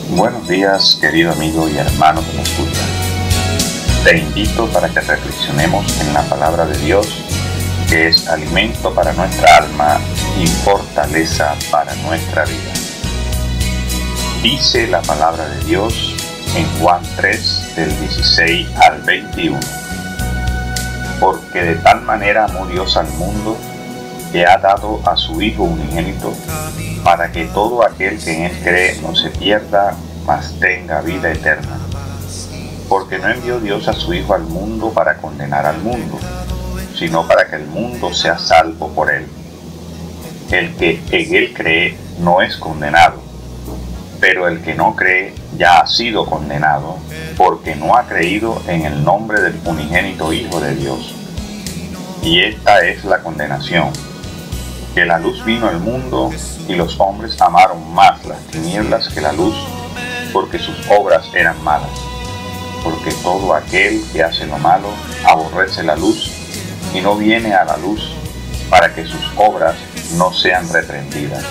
Buenos días, querido amigo y hermano que me escucha. Te invito para que reflexionemos en la palabra de Dios, que es alimento para nuestra alma y fortaleza para nuestra vida. Dice la palabra de Dios en Juan 3, del 16 al 21. Porque de tal manera amó Dios al mundo, que ha dado a su Hijo unigénito, para que todo aquel que en Él cree no se pierda, mas tenga vida eterna. Porque no envió Dios a su Hijo al mundo para condenar al mundo, sino para que el mundo sea salvo por Él. El que en Él cree no es condenado, pero el que no cree ya ha sido condenado, porque no ha creído en el nombre del unigénito Hijo de Dios. Y esta es la condenación, que la luz vino al mundo, y los hombres amaron más las tinieblas que la luz, porque sus obras eran malas. Porque todo aquel que hace lo malo aborrece la luz, y no viene a la luz, para que sus obras no sean reprendidas.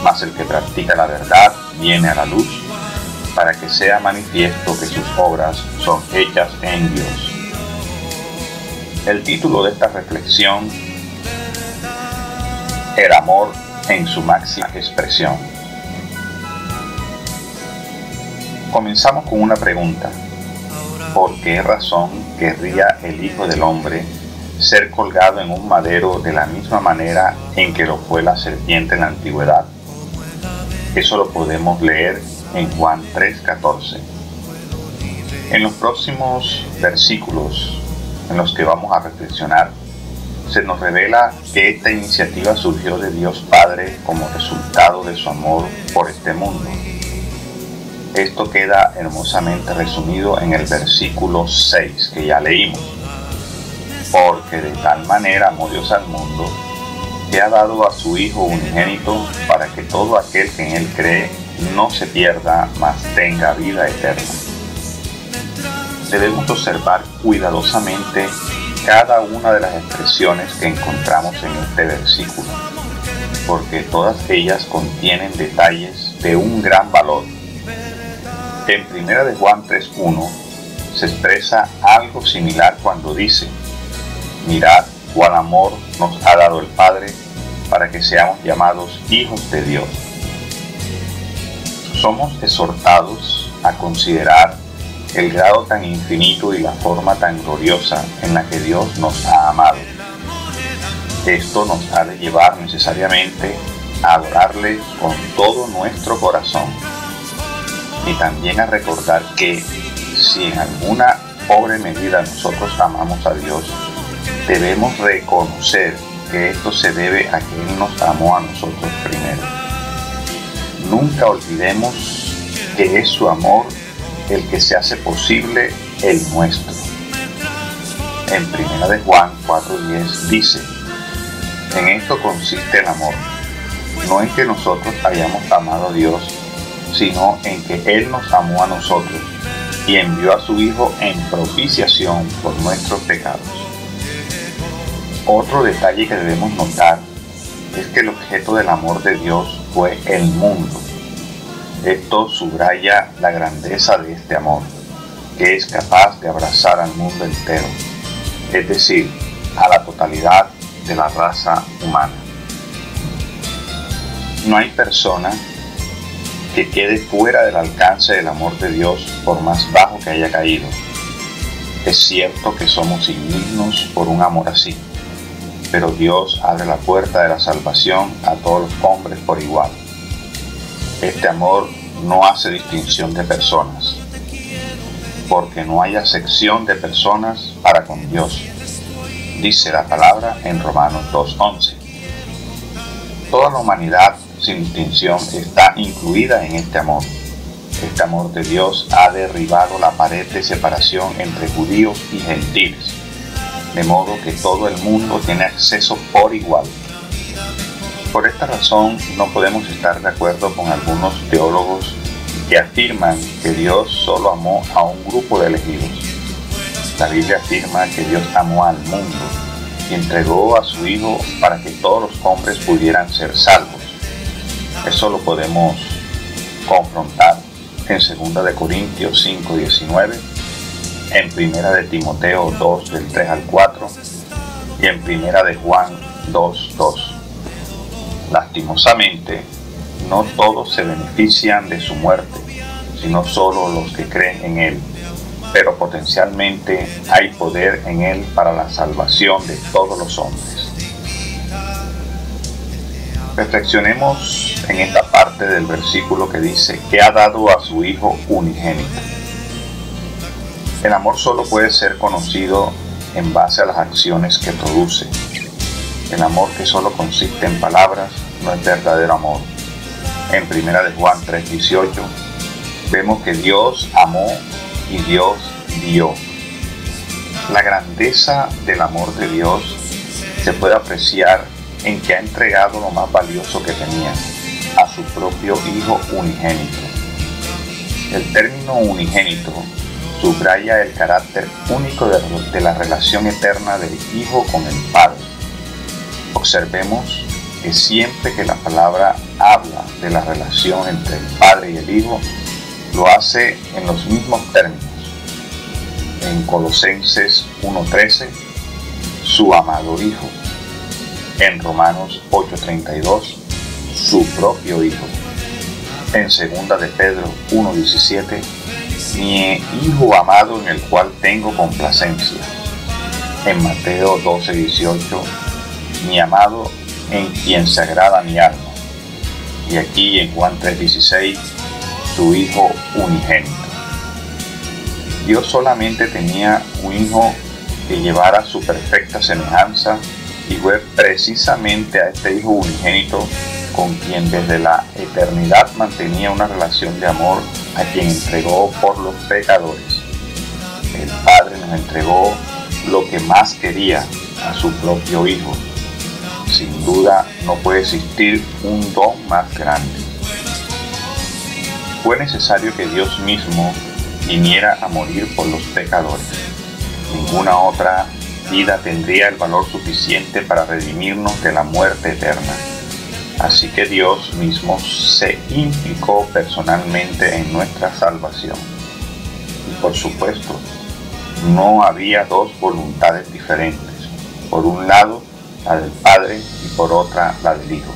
Mas el que practica la verdad viene a la luz, para que sea manifiesto que sus obras son hechas en Dios. El título de esta reflexión: el amor en su máxima expresión. Comenzamos con una pregunta: ¿por qué razón querría el Hijo del Hombre ser colgado en un madero de la misma manera en que lo fue la serpiente en la antigüedad? Eso lo podemos leer en Juan 3:14. En los próximos versículos en los que vamos a reflexionar, se nos revela que esta iniciativa surgió de Dios Padre como resultado de su amor por este mundo. Esto queda hermosamente resumido en el versículo 6 que ya leímos. Porque de tal manera amó Dios al mundo, que ha dado a su Hijo unigénito, para que todo aquel que en Él cree no se pierda, mas tenga vida eterna. Debemos observar cuidadosamente cada una de las expresiones que encontramos en este versículo, porque todas ellas contienen detalles de un gran valor. En 1 de Juan 3:1 se expresa algo similar cuando dice: mirad cuál amor nos ha dado el Padre para que seamos llamados hijos de Dios. Somos exhortados a considerar el grado tan infinito y la forma tan gloriosa en la que Dios nos ha amado. Esto nos ha de llevar necesariamente a adorarle con todo nuestro corazón, y también a recordar que si en alguna pobre medida nosotros amamos a Dios, debemos reconocer que esto se debe a que Él nos amó a nosotros primero. Nunca olvidemos que es su amor el que se hace posible el nuestro. En 1 de Juan 4:10 dice: en esto consiste el amor, no en que nosotros hayamos amado a Dios, sino en que Él nos amó a nosotros y envió a su Hijo en propiciación por nuestros pecados. Otro detalle que debemos notar es que el objeto del amor de Dios fue el mundo. Esto subraya la grandeza de este amor, que es capaz de abrazar al mundo entero, es decir, a la totalidad de la raza humana. No hay persona que quede fuera del alcance del amor de Dios por más bajo que haya caído. Es cierto que somos indignos por un amor así, pero Dios abre la puerta de la salvación a todos los hombres por igual. Este amor no hace distinción de personas, porque no hay acepción de personas para con Dios, dice la palabra en Romanos 2:11. Toda la humanidad sin distinción está incluida en este amor. Este amor de Dios ha derribado la pared de separación entre judíos y gentiles, de modo que todo el mundo tiene acceso por igual. Por esta razón no podemos estar de acuerdo con algunos teólogos que afirman que Dios solo amó a un grupo de elegidos. La Biblia afirma que Dios amó al mundo y entregó a su Hijo para que todos los hombres pudieran ser salvos. Eso lo podemos confrontar en 2 de Corintios 5:19, en 1 de Timoteo 2 del 3 al 4 y en 1 de Juan 2:2. Lastimosamente, no todos se benefician de su muerte, sino solo los que creen en Él, pero potencialmente hay poder en Él para la salvación de todos los hombres. Reflexionemos en esta parte del versículo que dice que ha dado a su Hijo unigénito. El amor solo puede ser conocido en base a las acciones que produce. El amor que solo consiste en palabras no es verdadero amor. En 1 de Juan 3:18 vemos que Dios amó y Dios dio. La grandeza del amor de Dios se puede apreciar en que ha entregado lo más valioso que tenía, a su propio Hijo unigénito. El término unigénito subraya el carácter único de la relación eterna del Hijo con el Padre. Observemos que siempre que la palabra habla de la relación entre el Padre y el Hijo, lo hace en los mismos términos. En Colosenses 1:13, su amado Hijo. En Romanos 8:32, su propio Hijo. En 2 de Pedro 1:17, mi Hijo amado en el cual tengo complacencia. En Mateo 12:18, mi amado en quien se agrada mi alma. Y aquí en Juan 3:16, su Hijo unigénito. Dios solamente tenía un Hijo que llevara su perfecta semejanza, y fue precisamente a este Hijo unigénito con quien desde la eternidad mantenía una relación de amor, a quien entregó por los pecadores. El Padre nos entregó lo que más quería, a su propio Hijo. Sin duda no puede existir un don más grande. Fue necesario que Dios mismo viniera a morir por los pecadores. Ninguna otra vida tendría el valor suficiente para redimirnos de la muerte eterna. Así que Dios mismo se implicó personalmente en nuestra salvación. Y por supuesto, no había dos voluntades diferentes. Por un lado, la del Padre, y por otra, la del Hijo.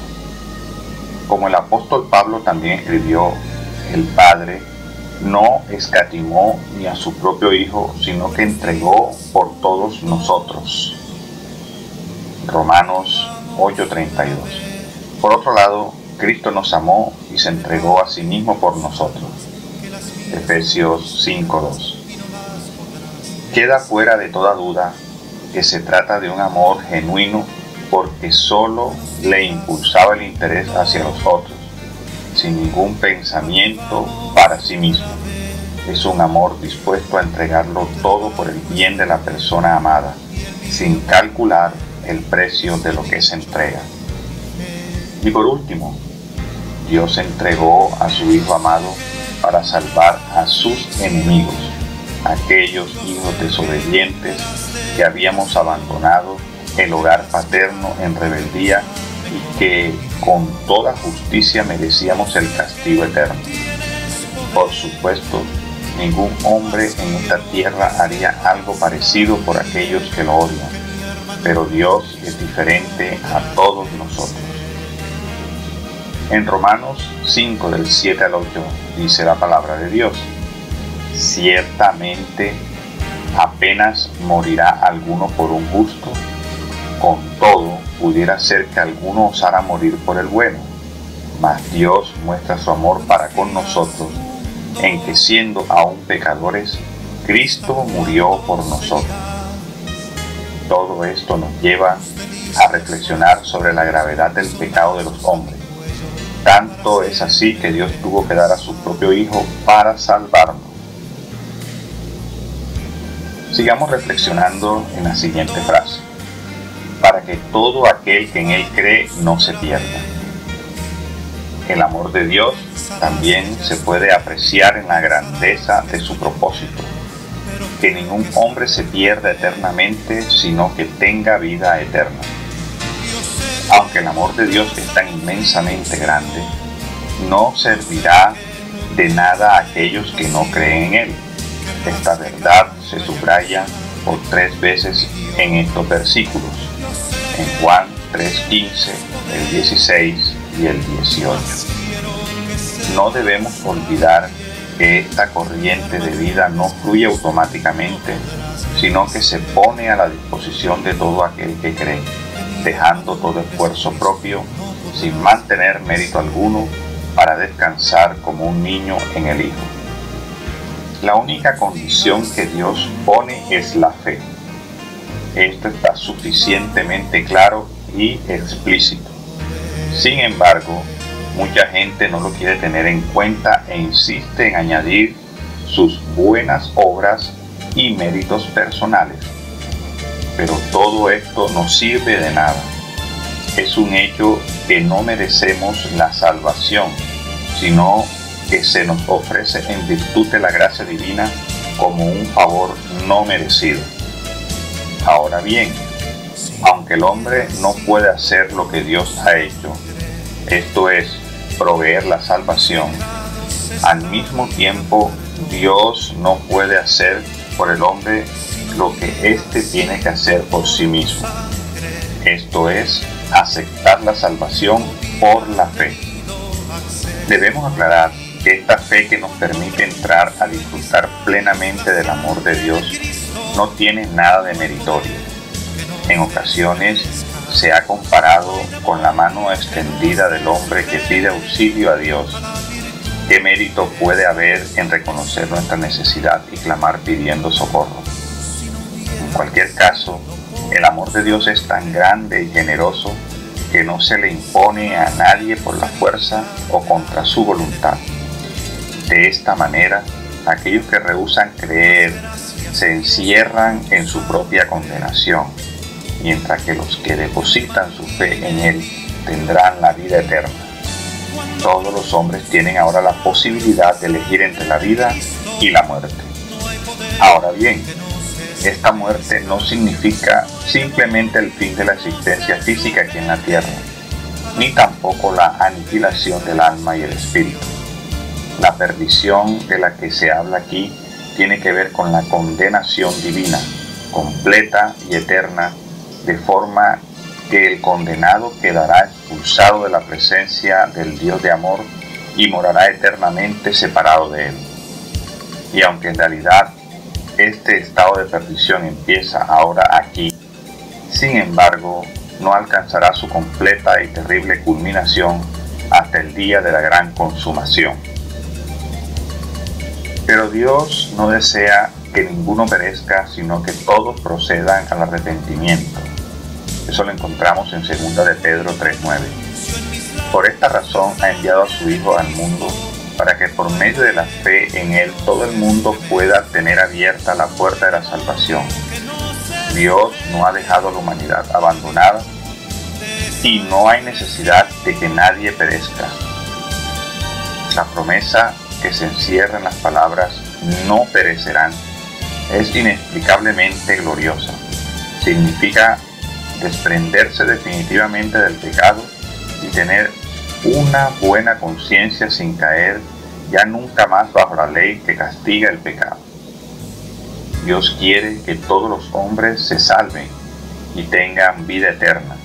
Como el apóstol Pablo también escribió, el Padre no escatimó ni a su propio Hijo, sino que entregó por todos nosotros. Romanos 8:32. Por otro lado, Cristo nos amó y se entregó a sí mismo por nosotros. Efesios 5:2. Queda fuera de toda duda que se trata de un amor genuino, porque solo le impulsaba el interés hacia los otros, sin ningún pensamiento para sí mismo. Es un amor dispuesto a entregarlo todo por el bien de la persona amada, sin calcular el precio de lo que se entrega. Y por último, Dios entregó a su Hijo amado para salvar a sus enemigos, aquellos hijos desobedientes que habíamos abandonado el hogar paterno en rebeldía y que con toda justicia merecíamos el castigo eterno. Por supuesto, ningún hombre en esta tierra haría algo parecido por aquellos que lo odian, pero Dios es diferente a todos nosotros. En Romanos 5 del 7 al 8 dice la palabra de Dios: ciertamente apenas morirá alguno por un justo, con todo pudiera ser que alguno osara morir por el bueno, mas Dios muestra su amor para con nosotros, en que siendo aún pecadores, Cristo murió por nosotros. Todo esto nos lleva a reflexionar sobre la gravedad del pecado de los hombres. Tanto es así que Dios tuvo que dar a su propio Hijo para salvarnos. Sigamos reflexionando en la siguiente frase: para que todo aquel que en Él cree no se pierda. El amor de Dios también se puede apreciar en la grandeza de su propósito, que ningún hombre se pierda eternamente, sino que tenga vida eterna. Aunque el amor de Dios es tan inmensamente grande, no servirá de nada a aquellos que no creen en Él. Esta verdad se subraya por 3 veces en estos versículos, en Juan 3:15, el 16 y el 18. No debemos olvidar que esta corriente de vida no fluye automáticamente, sino que se pone a la disposición de todo aquel que cree, dejando todo esfuerzo propio, sin mantener mérito alguno, para descansar como un niño en el Hijo. La única condición que Dios pone es la fe. Esto está suficientemente claro y explícito. Sin embargo, mucha gente no lo quiere tener en cuenta e insiste en añadir sus buenas obras y méritos personales. Pero todo esto no sirve de nada. Es un hecho que no merecemos la salvación, sino que se nos ofrece en virtud de la gracia divina como un favor no merecido. Ahora bien, aunque el hombre no puede hacer lo que Dios ha hecho, esto es, proveer la salvación, al mismo tiempo Dios no puede hacer por el hombre lo que éste tiene que hacer por sí mismo. Esto es, aceptar la salvación por la fe. Debemos aclarar que esta fe que nos permite entrar a disfrutar plenamente del amor de Dios no tiene nada de meritorio. En ocasiones se ha comparado con la mano extendida del hombre que pide auxilio a Dios. ¿Qué mérito puede haber en reconocer nuestra necesidad y clamar pidiendo socorro? En cualquier caso, el amor de Dios es tan grande y generoso que no se le impone a nadie por la fuerza o contra su voluntad. De esta manera, aquellos que rehúsan creer se encierran en su propia condenación, mientras que los que depositan su fe en Él tendrán la vida eterna. Todos los hombres tienen ahora la posibilidad de elegir entre la vida y la muerte. Ahora bien, esta muerte no significa simplemente el fin de la existencia física aquí en la tierra, ni tampoco la aniquilación del alma y el espíritu. La perdición de la que se habla aquí tiene que ver con la condenación divina, completa y eterna, de forma que el condenado quedará expulsado de la presencia del Dios de amor y morará eternamente separado de Él. Y aunque en realidad este estado de perdición empieza ahora aquí, sin embargo, no alcanzará su completa y terrible culminación hasta el día de la gran consumación. Pero Dios no desea que ninguno perezca, sino que todos procedan al arrepentimiento. Eso lo encontramos en 2 de Pedro 3:9. Por esta razón ha enviado a su Hijo al mundo, para que por medio de la fe en Él todo el mundo pueda tener abierta la puerta de la salvación. Dios no ha dejado a la humanidad abandonada y no hay necesidad de que nadie perezca. La promesa que se encierra en las palabras "no perecerán" es inexplicablemente gloriosa. Significa desprenderse definitivamente del pecado y tener una buena conciencia sin caer ya nunca más bajo la ley que castiga el pecado. Dios quiere que todos los hombres se salven y tengan vida eterna.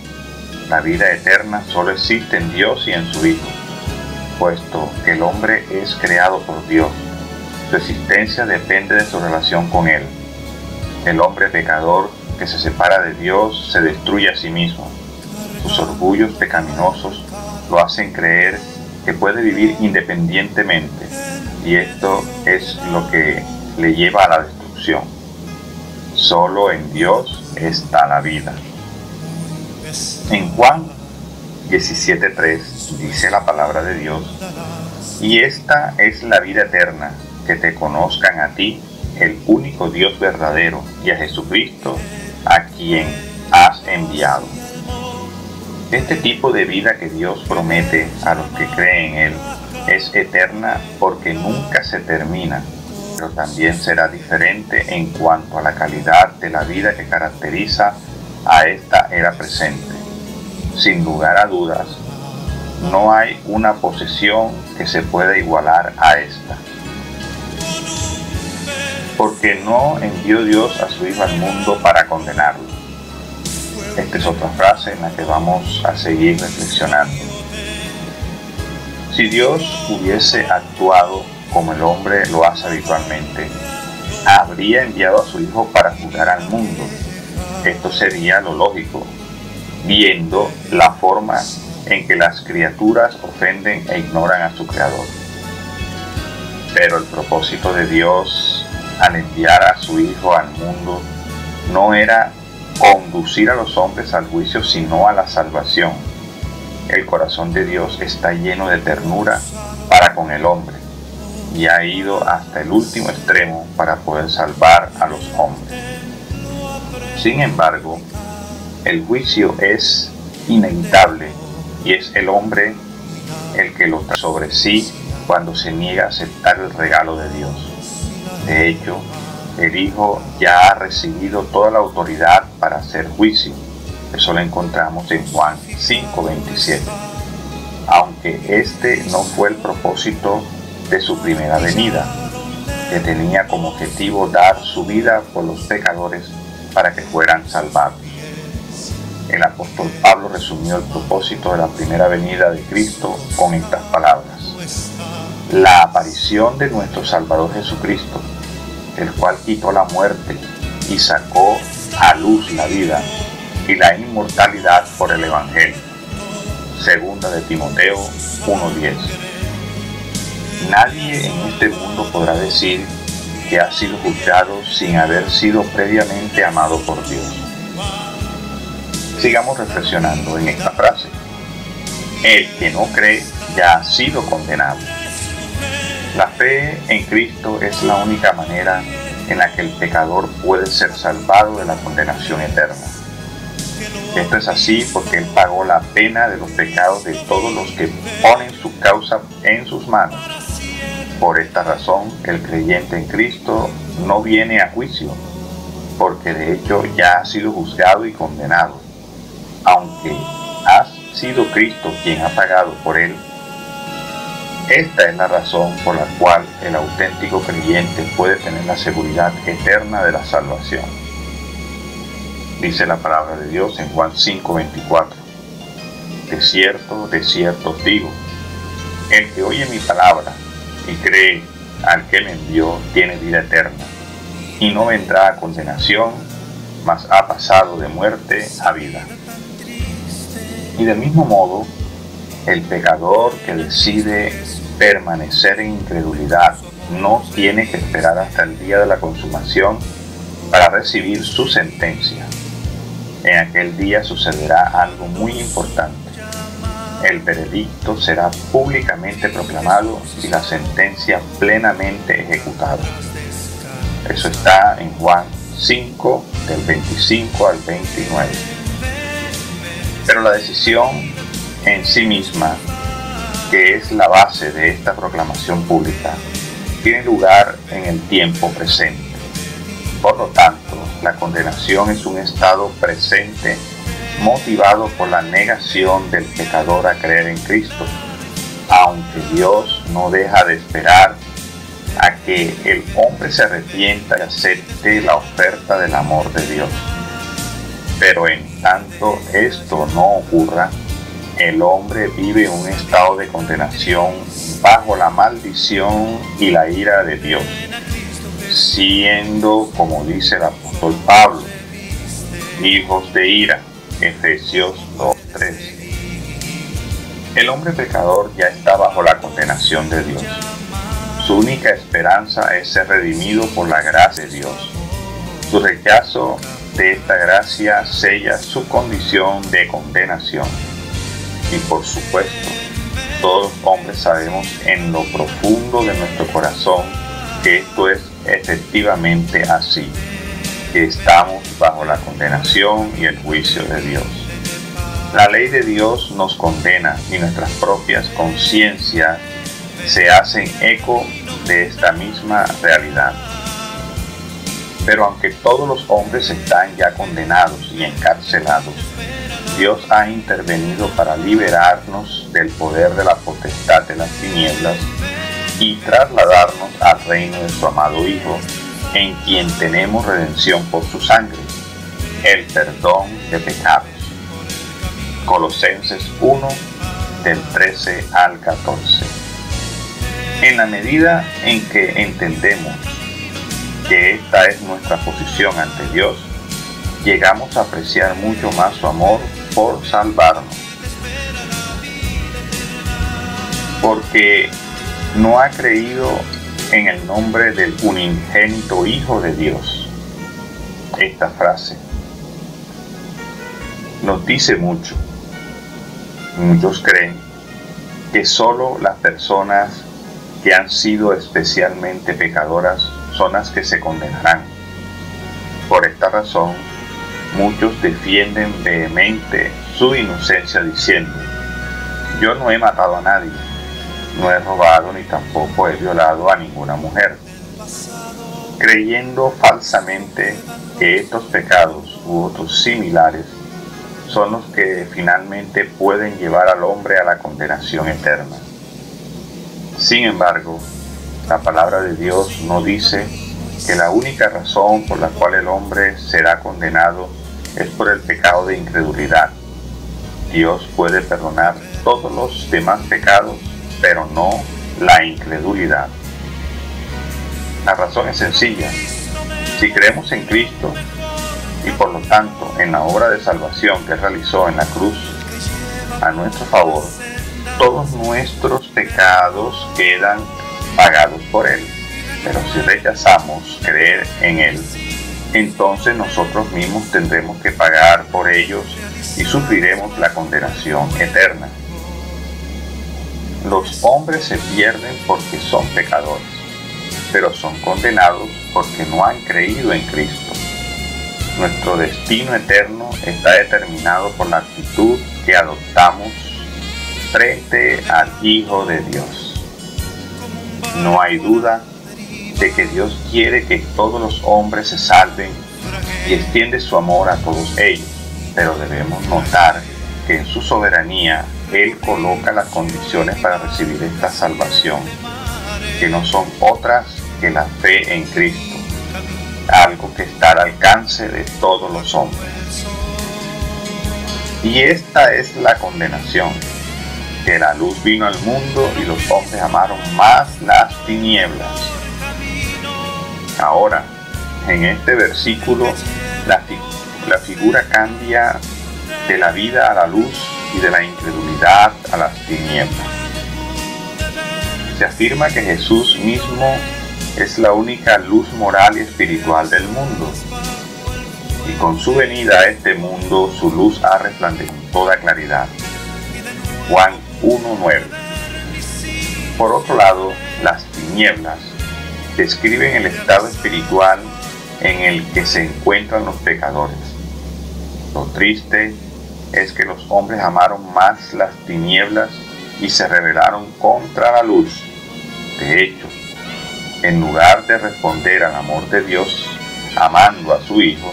La vida eterna solo existe en Dios y en su Hijo, puesto que el hombre es creado por Dios. Su existencia depende de su relación con Él. El hombre pecador que se separa de Dios se destruye a sí mismo. Sus orgullos pecaminosos lo hacen creer que puede vivir independientemente, y esto es lo que le lleva a la destrucción. Solo en Dios está la vida. En Juan 17:3 dice la palabra de Dios: "Y esta es la vida eterna, que te conozcan a ti, el único Dios verdadero, y a Jesucristo, a quien has enviado". Este tipo de vida que Dios promete a los que creen en Él es eterna porque nunca se termina, pero también será diferente en cuanto a la calidad de la vida que caracteriza a esta era presente. Sin lugar a dudas, no hay una posesión que se pueda igualar a esta. Porque no envió Dios a su Hijo al mundo para condenarlo. Esta es otra frase en la que vamos a seguir reflexionando. Si Dios hubiese actuado como el hombre lo hace habitualmente, habría enviado a su Hijo para juzgar al mundo. Esto sería lo lógico, viendo la forma en que las criaturas ofenden e ignoran a su Creador. Pero el propósito de Dios al enviar a su Hijo al mundo no era conducir a los hombres al juicio, sino a la salvación. El corazón de Dios está lleno de ternura para con el hombre y ha ido hasta el último extremo para poder salvar a los hombres. Sin embargo, el juicio es inevitable y es el hombre el que lo trae sobre sí cuando se niega a aceptar el regalo de Dios. De hecho, el Hijo ya ha recibido toda la autoridad para hacer juicio. Eso lo encontramos en Juan 5:27. Aunque este no fue el propósito de su primera venida, que tenía como objetivo dar su vida por los pecadores para que fueran salvados. El apóstol Pablo resumió el propósito de la primera venida de Cristo con estas palabras: la aparición de nuestro Salvador Jesucristo, el cual quitó la muerte y sacó a luz la vida y la inmortalidad por el Evangelio. Segunda de Timoteo 1:10. Nadie en este mundo podrá decir que ha sido juzgado sin haber sido previamente amado por Dios. Sigamos reflexionando en esta frase. El que no cree ya ha sido condenado. La fe en Cristo es la única manera en la que el pecador puede ser salvado de la condenación eterna. Esto es así porque Él pagó la pena de los pecados de todos los que ponen su causa en sus manos. Por esta razón, el creyente en Cristo no viene a juicio, porque de hecho ya ha sido juzgado y condenado. Aunque ha sido Cristo quien ha pagado por él, esta es la razón por la cual el auténtico creyente puede tener la seguridad eterna de la salvación. Dice la palabra de Dios en Juan 5:24. De cierto os digo, el que oye mi palabra y cree al que me envió tiene vida eterna, y no vendrá a condenación, mas ha pasado de muerte a vida. Y del mismo modo, el pecador que decide permanecer en incredulidad no tiene que esperar hasta el día de la consumación para recibir su sentencia. En aquel día sucederá algo muy importante. El veredicto será públicamente proclamado y la sentencia plenamente ejecutada. Eso está en Juan 5, del 25 al 29. Pero la decisión en sí misma, que es la base de esta proclamación pública, tiene lugar en el tiempo presente. Por lo tanto, la condenación es un estado presente motivado por la negación del pecador a creer en Cristo, aunque Dios no deja de esperar a que el hombre se arrepienta y acepte la oferta del amor de Dios. Pero en tanto esto no ocurra, el hombre vive un estado de condenación bajo la maldición y la ira de Dios, siendo, como dice el apóstol Pablo, hijos de ira. Efesios 2:3. El hombre pecador ya está bajo la condenación de Dios. Su única esperanza es ser redimido por la gracia de Dios. Su rechazo de esta gracia sella su condición de condenación. Y por supuesto, todos los hombres sabemos en lo profundo de nuestro corazón que esto es efectivamente así, que estamos bajo la condenación y el juicio de Dios. La ley de Dios nos condena y nuestras propias conciencias se hacen eco de esta misma realidad. Pero aunque todos los hombres están ya condenados y encarcelados, Dios ha intervenido para liberarnos del poder de la potestad de las tinieblas y trasladarnos al reino de su amado Hijo, en quien tenemos redención por su sangre, el perdón de pecados. Colosenses 1, del 13 al 14. En la medida en que entendemos que esta es nuestra posición ante Dios, llegamos a apreciar mucho más su amor por salvarnos. Porque no ha creído en el nombre del unigénito Hijo de Dios. Esta frase nos dice mucho. Muchos creen que solo las personas que han sido especialmente pecadoras son las que se condenarán. Por esta razón, muchos defienden vehemente su inocencia diciendo: yo no he matado a nadie, no he robado ni tampoco he violado a ninguna mujer, creyendo falsamente que estos pecados u otros similares son los que finalmente pueden llevar al hombre a la condenación eterna. Sin embargo, la palabra de Dios no dice que la única razón por la cual el hombre será condenado es por el pecado de incredulidad. Dios puede perdonar todos los demás pecados, pero no la incredulidad. La razón es sencilla. Si creemos en Cristo y por lo tanto en la obra de salvación que realizó en la cruz a nuestro favor, todos nuestros pecados quedan pagados por Él. Pero si rechazamos creer en Él, entonces nosotros mismos tendremos que pagar por ellos y sufriremos la condenación eterna. Los hombres se pierden porque son pecadores, pero son condenados porque no han creído en Cristo. Nuestro destino eterno está determinado por la actitud que adoptamos frente al Hijo de Dios. No hay duda de que Dios quiere que todos los hombres se salven y extiende su amor a todos ellos, pero debemos notar que en su soberanía Él coloca las condiciones para recibir esta salvación, que no son otras que la fe en Cristo, algo que está al alcance de todos los hombres. Y esta es la condenación, que la luz vino al mundo y los hombres amaron más las tinieblas. Ahora, en este versículo, la figura cambia de la vida a la luz y de la incredulidad a las tinieblas. Se afirma que Jesús mismo es la única luz moral y espiritual del mundo, y con su venida a este mundo su luz ha resplandecido con toda claridad. Juan 1:9. Por otro lado, las tinieblas describen el estado espiritual en el que se encuentran los pecadores. Lo triste es que los hombres amaron más las tinieblas y se rebelaron contra la luz. De hecho, en lugar de responder al amor de Dios, amando a su Hijo,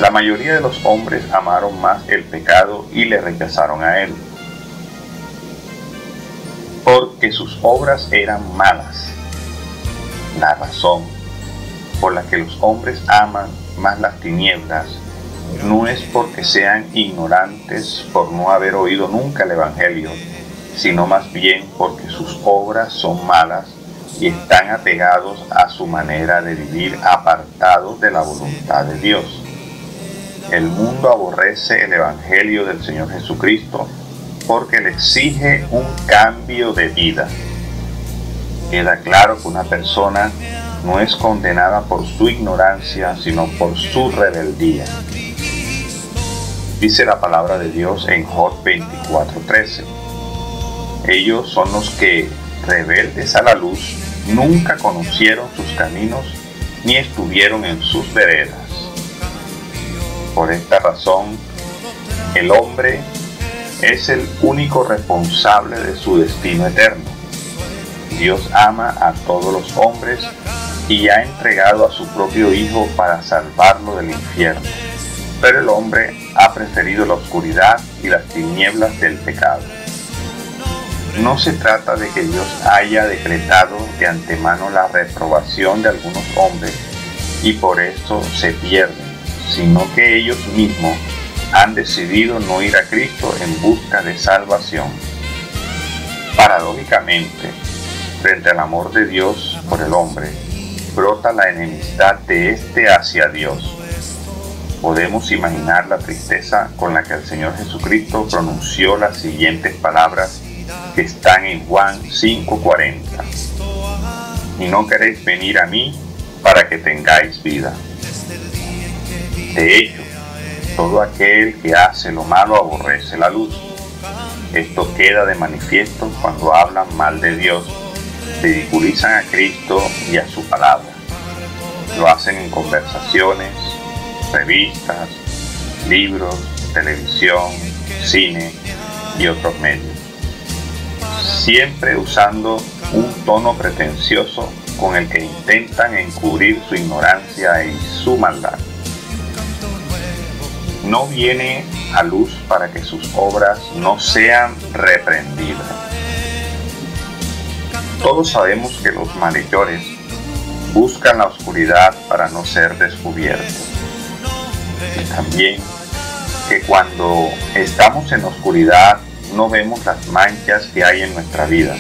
la mayoría de los hombres amaron más el pecado y le rechazaron a Él. Porque sus obras eran malas. La razón por la que los hombres aman más las tinieblas no es porque sean ignorantes por no haber oído nunca el Evangelio, sino más bien porque sus obras son malas y están apegados a su manera de vivir apartados de la voluntad de Dios. El mundo aborrece el Evangelio del Señor Jesucristo porque le exige un cambio de vida. Queda claro que una persona no es condenada por su ignorancia, sino por su rebeldía. Dice la palabra de Dios en Job 24:13. Ellos son los que, rebeldes a la luz, nunca conocieron sus caminos, ni estuvieron en sus veredas. Por esta razón, el hombre es el único responsable de su destino eterno. Dios ama a todos los hombres y ha entregado a su propio Hijo para salvarlo del infierno. pero el hombre ha preferido la oscuridad y las tinieblas del pecado. No se trata de que Dios haya decretado de antemano la reprobación de algunos hombres y por eso se pierden, sino que ellos mismos han decidido no ir a Cristo en busca de salvación. Paradójicamente, frente al amor de Dios por el hombre, brota la enemistad de éste hacia Dios. Podemos imaginar la tristeza con la que el Señor Jesucristo pronunció las siguientes palabras que están en Juan 5:40. Y no queréis venir a mí para que tengáis vida. De hecho, todo aquel que hace lo malo aborrece la luz. Esto queda de manifiesto cuando hablan mal de Dios, ridiculizan a Cristo y a su palabra. Lo hacen en conversaciones, revistas, libros, televisión, cine y otros medios, siempre usando un tono pretencioso con el que intentan encubrir su ignorancia y su maldad. No viene a luz para que sus obras no sean reprendidas. Todos sabemos que los malhechores buscan la oscuridad para no ser descubiertos. Y también que cuando estamos en oscuridad no vemos las manchas que hay en nuestra vida,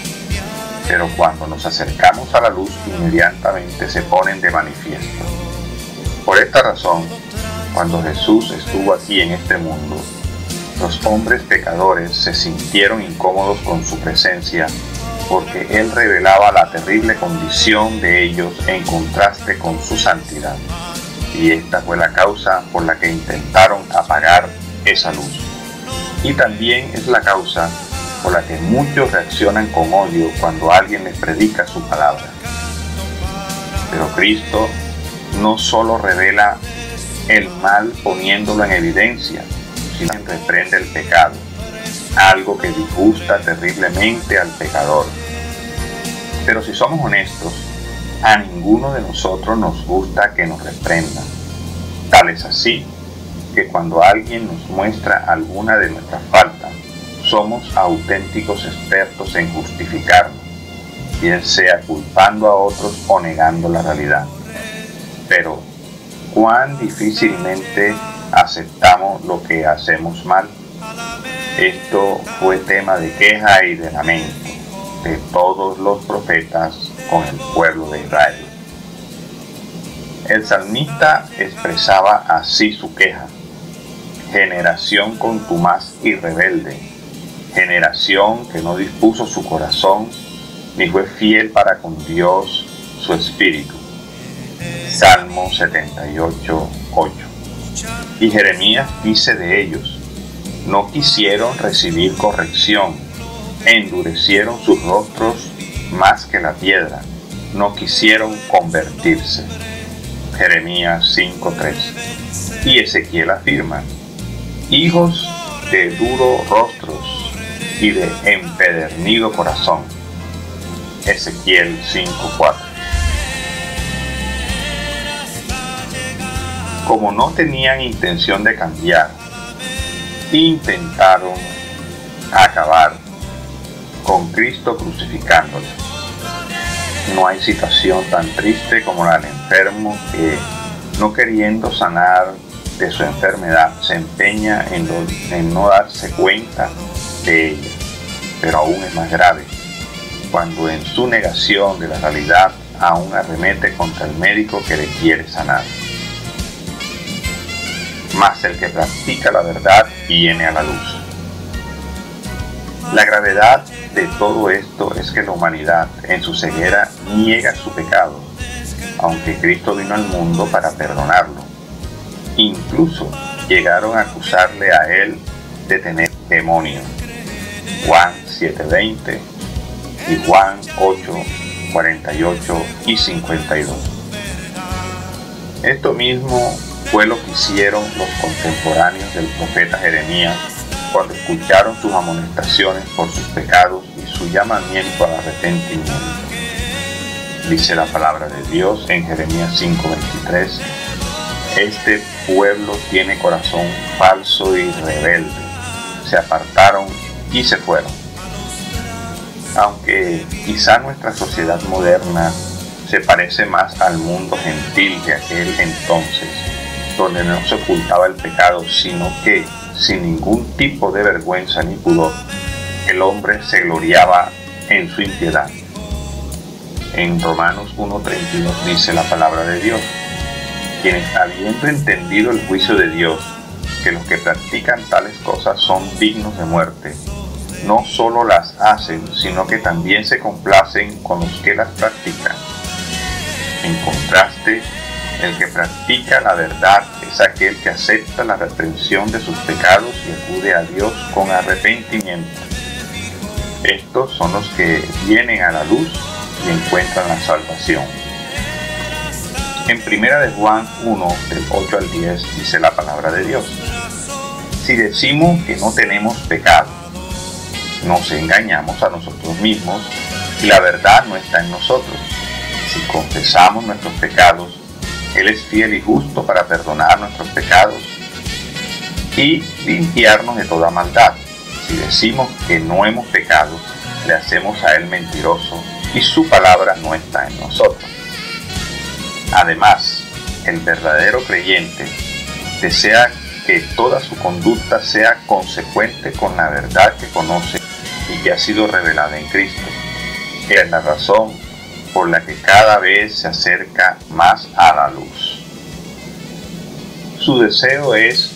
pero cuando nos acercamos a la luz inmediatamente se ponen de manifiesto. Por esta razón, cuando Jesús estuvo aquí en este mundo, los hombres pecadores se sintieron incómodos con su presencia porque Él revelaba la terrible condición de ellos en contraste con su santidad. Y esta fue la causa por la que intentaron apagar esa luz. Y también es la causa por la que muchos reaccionan con odio cuando alguien les predica su palabra. Pero Cristo no solo revela el mal poniéndolo en evidencia, sino que reprende el pecado, algo que disgusta terriblemente al pecador. Pero si somos honestos, a ninguno de nosotros nos gusta que nos reprendan. Tal es así que cuando alguien nos muestra alguna de nuestras faltas, somos auténticos expertos en justificarnos, bien sea culpando a otros o negando la realidad. Pero, ¿cuán difícilmente aceptamos lo que hacemos mal? Esto fue tema de queja y de lamento de todos los profetas con el pueblo de Israel. El salmista expresaba así su queja: generación contumaz y rebelde, generación que no dispuso su corazón ni fue fiel para con Dios su espíritu. Salmo 78:8. Y Jeremías dice de ellos: no quisieron recibir corrección, endurecieron sus rostros más que la piedra, no quisieron convertirse. Jeremías 5:3. Y Ezequiel afirma: hijos de duros rostros y de empedernido corazón. Ezequiel 5:4. Como no tenían intención de cambiar, intentaron acabar con Cristo crucificándolo. No hay situación tan triste como la del enfermo que, no queriendo sanar de su enfermedad, se empeña en no darse cuenta de ella. Pero aún es más grave cuando en su negación de la realidad aún arremete contra el médico que le quiere sanar. Mas el que practica la verdad viene a la luz. La gravedad de todo esto es que la humanidad, en su ceguera, niega su pecado, aunque Cristo vino al mundo para perdonarlo. Incluso llegaron a acusarle a él de tener demonio. Juan 7:20 y Juan 8:48 y 52. Esto mismo fue lo que hicieron los contemporáneos del profeta Jeremías cuando escucharon sus amonestaciones por sus pecados y su llamamiento al arrepentimiento. Dice la palabra de Dios en Jeremías 5:23: Este pueblo tiene corazón falso y rebelde. Se apartaron y se fueron. Aunque quizá nuestra sociedad moderna se parece más al mundo gentil de aquel entonces, donde no se ocultaba el pecado, sino que, sin ningún tipo de vergüenza ni pudor, el hombre se gloriaba en su impiedad. En Romanos 1:32 dice la palabra de Dios: quienes, habiendo entendido el juicio de Dios, que los que practican tales cosas son dignos de muerte, no solo las hacen, sino que también se complacen con los que las practican. En contraste, el que practica la verdad es aquel que acepta la reprensión de sus pecados y acude a Dios con arrepentimiento. Estos son los que vienen a la luz y encuentran la salvación. En 1 de Juan 1, del 8 al 10, dice la palabra de Dios: si decimos que no tenemos pecado, nos engañamos a nosotros mismos y la verdad no está en nosotros. Si confesamos nuestros pecados, Él es fiel y justo para perdonar nuestros pecados y limpiarnos de toda maldad. Si decimos que no hemos pecado, le hacemos a Él mentiroso y su palabra no está en nosotros. Además, el verdadero creyente desea que toda su conducta sea consecuente con la verdad que conoce y que ha sido revelada en Cristo. Es la razón por la que cada vez se acerca más a la luz. Su deseo es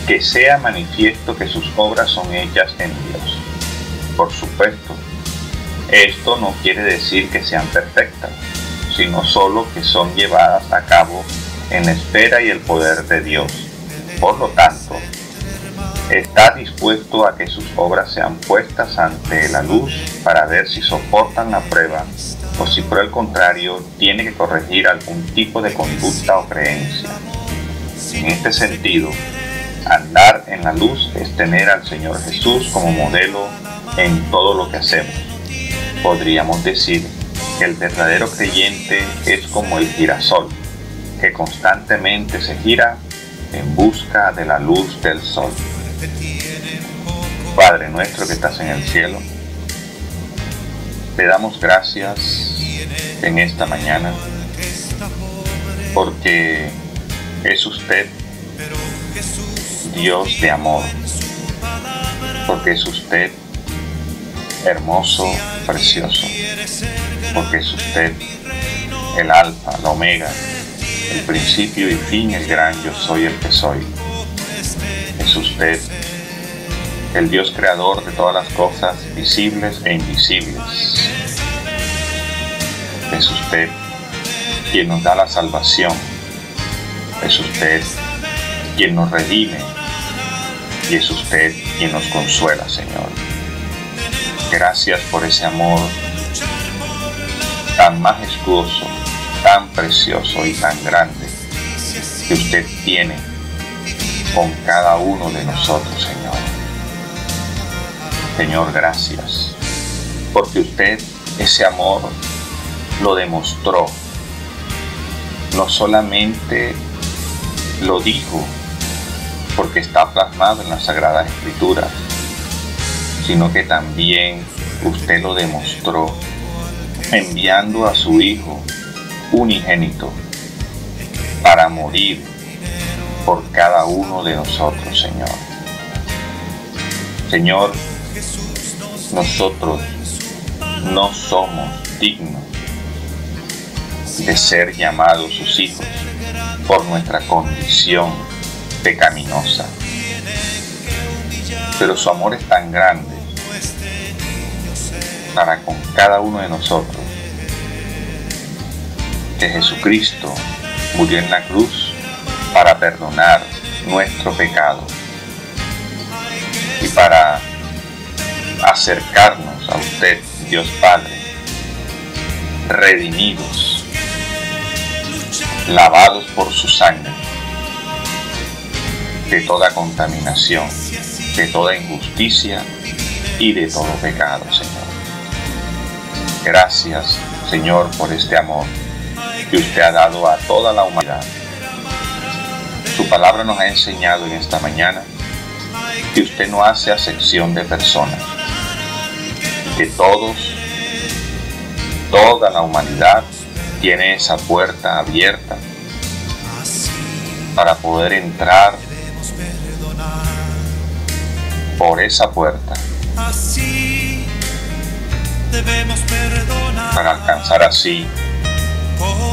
que sea manifiesto que sus obras son hechas en Dios. Por supuesto, esto no quiere decir que sean perfectas, sino solo que son llevadas a cabo en la esfera y el poder de Dios. Por lo tanto, está dispuesto a que sus obras sean puestas ante la luz para ver si soportan la prueba o si por el contrario tiene que corregir algún tipo de conducta o creencia. En este sentido, andar en la luz es tener al Señor Jesús como modelo en todo lo que hacemos. Podríamos decir que el verdadero creyente es como el girasol, que constantemente se gira en busca de la luz del sol. Padre nuestro que estás en el cielo, te damos gracias en esta mañana porque es usted Dios de amor, porque es usted hermoso, precioso, porque es usted el alfa, la omega, el principio y fin, el gran yo soy el que soy. Es usted el Dios creador de todas las cosas visibles e invisibles. Es usted quien nos da la salvación. Es usted quien nos redime. Y es usted quien nos consuela, Señor. Gracias por ese amor tan majestuoso, tan precioso y tan grande que usted tiene con cada uno de nosotros, Señor. Señor, gracias, porque usted ese amor lo demostró, no solamente lo dijo, porque está plasmado en las Sagradas Escrituras, sino que también usted lo demostró enviando a su Hijo unigénito para morir por cada uno de nosotros, Señor. Señor, nosotros no somos dignos de ser llamados sus hijos por nuestra condición pecaminosa. Pero su amor es tan grande para con cada uno de nosotros que Jesucristo murió en la cruz para perdonar nuestro pecado y para acercarnos a usted, Dios Padre, redimidos, lavados por su sangre de toda contaminación, de toda injusticia y de todo pecado, Señor. Gracias, Señor, por este amor que usted ha dado a toda la humanidad. Su palabra nos ha enseñado en esta mañana que usted no hace acepción de personas, que toda la humanidad tiene esa puerta abierta para poder entrar por esa puerta, para alcanzar así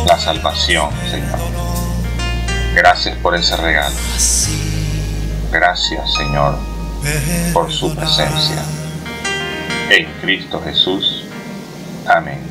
la salvación, Señor. Gracias por ese regalo. Gracias, Señor, por su presencia. En Cristo Jesús. Amén.